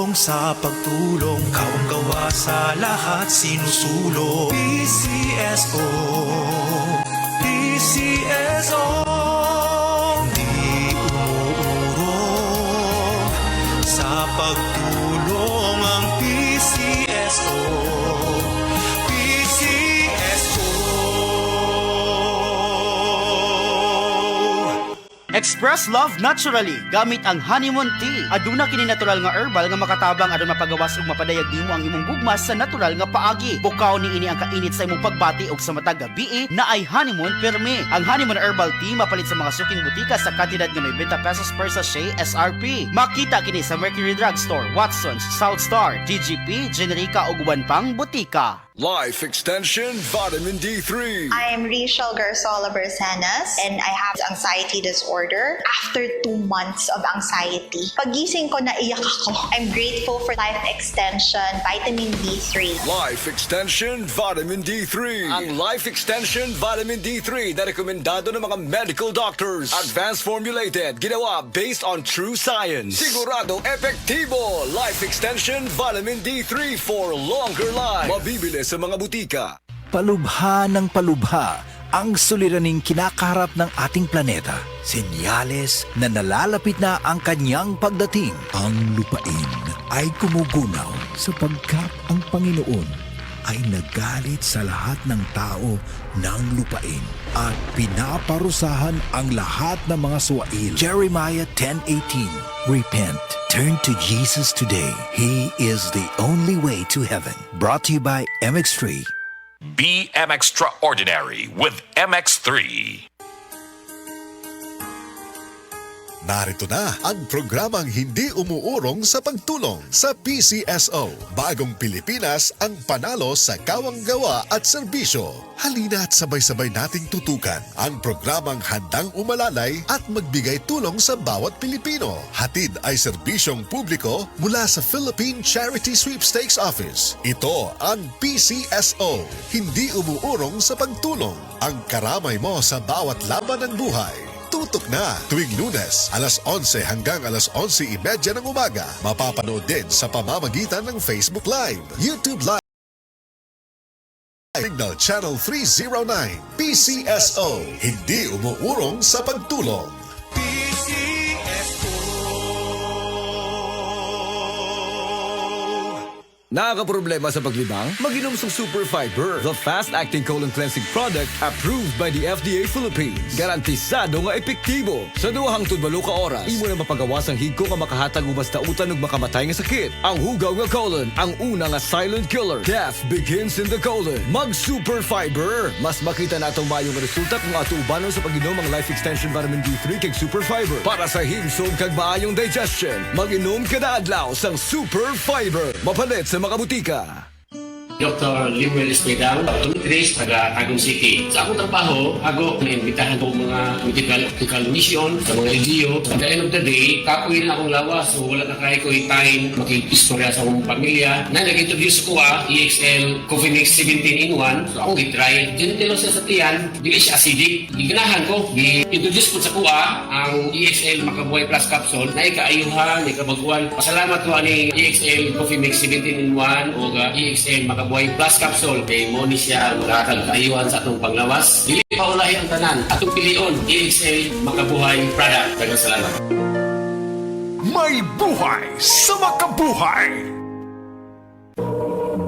tulong sa pagtulong, kawang-gawa sa lahat sinusulong. PCSO, PCSO, di umuurong sa pagtulong ang PCSO. Express love naturally gamit ang honeymoon tea. Aduna kini natural nga herbal nga makatabang aron mapagawas ug mapadayag nimo ang imong gugmas sa natural nga paagi. Bukaw ni ini ang kainit sa imong pagbati ug sa matag gabi na ay honeymoon permi. Ang honeymoon herbal tea mapalit sa mga suking butika sa kantidad nga 90 pesos per sachet SRP. Makita kini sa Mercury Drugstore, Watson's, South Star, DGP, Generica ug uban pang butika. Life Extension Vitamin D3. I'm Rachel Garzola Bersanas and I have anxiety disorder. After 2 months of anxiety, pagising ko naiyak ako. I'm grateful for Life Extension Vitamin D3. Life Extension Vitamin D3. Ang Life Extension Vitamin D3 na rekomendado ng mga medical doctors. Advanced formulated, ginawa based on true science. Siguradong epektibo. Life Extension Vitamin D3 for longer life. Mabibili sa mga butika. Palubha ng palubha ang suliraning kinakaharap ng ating planeta. Senyales na nalalapit na ang kanyang pagdating. Ang lupain ay kumugunaw sapagkat ang Panginoon ay nagalit sa lahat ng tao ng lupain at pinaparusahan ang lahat ng mga suwail. Jeremiah 10:18. Repent. Turn to Jesus today. He is the only way to heaven. Brought to you by MX3. Be Extraordinary with MX3. Narito na ang programang hindi umuurong sa pagtulong sa PCSO. Bagong Pilipinas ang panalo sa kawang-gawa at serbisyo. Halina't sabay-sabay nating tutukan ang programang handang umalalay at magbigay tulong sa bawat Pilipino. Hatid ay serbisyong publiko mula sa Philippine Charity Sweepstakes Office. Ito ang PCSO. Hindi umuurong sa pagtulong. Ang karamay mo sa bawat laban ng buhay. Tutok na tuwing Lunes, alas 11 hanggang alas 11:30 ng umaga. Mapapanood din sa pamamagitan ng Facebook Live, YouTube Live, Signal Channel 309, PCSO. Hindi umuurong sa pagtulong. Nakakaproblema sa paglibang? Mag-inom sa Super Fiber, the fast-acting colon cleansing product approved by the FDA Philippines. Garantisado nga epektibo. Sa 2 hangtod 8 ka oras, imo na mapagawas ang higko nga makahatag og basta utan ug makamatay nga sakit. Ang hugaw nga colon, ang una nga silent killer. Death begins in the colon. Mag-Super Fiber. Mas makita na atong mayong resulta kung ato ubanon sa pag-inom ang Life Extension Vitamin D3 kay Super Fiber. Para sa himsog kag maayong digestion, mag-inom kada adlaw sang Super Fiber. Mapalit sa mga butika. Dr. Limuel Espedal, optometrist, taga Tagum City. Sa akong trabaho, ako naimbitahan ko mga medical mission sa mga LGU. At the end of the day, kapoy na akong lawas. So wala na kaya ko time makikistorya sa akong pamilya. Na nag-introduce ko EXL Coffee Mix 17-in-1. So akong gitry. Diyan siya sa tiyan, dili siya acidic. Iganahan ko, i-introduce ko sa kuha ang EXL Makabuhay Plus Capsule na ikaayuhan, ikabaguan. Pasalamat ko ani EXL Coffee Mix 17-in-1 o EXL Makabuhay Plus Capsule kay mo ni siya makakagayuhan sa atong panglawas. Dili paulahi ang tanan. Atong pilion, EXL Makabuhay product. Daghang salamat. May buhay sa makabuhay.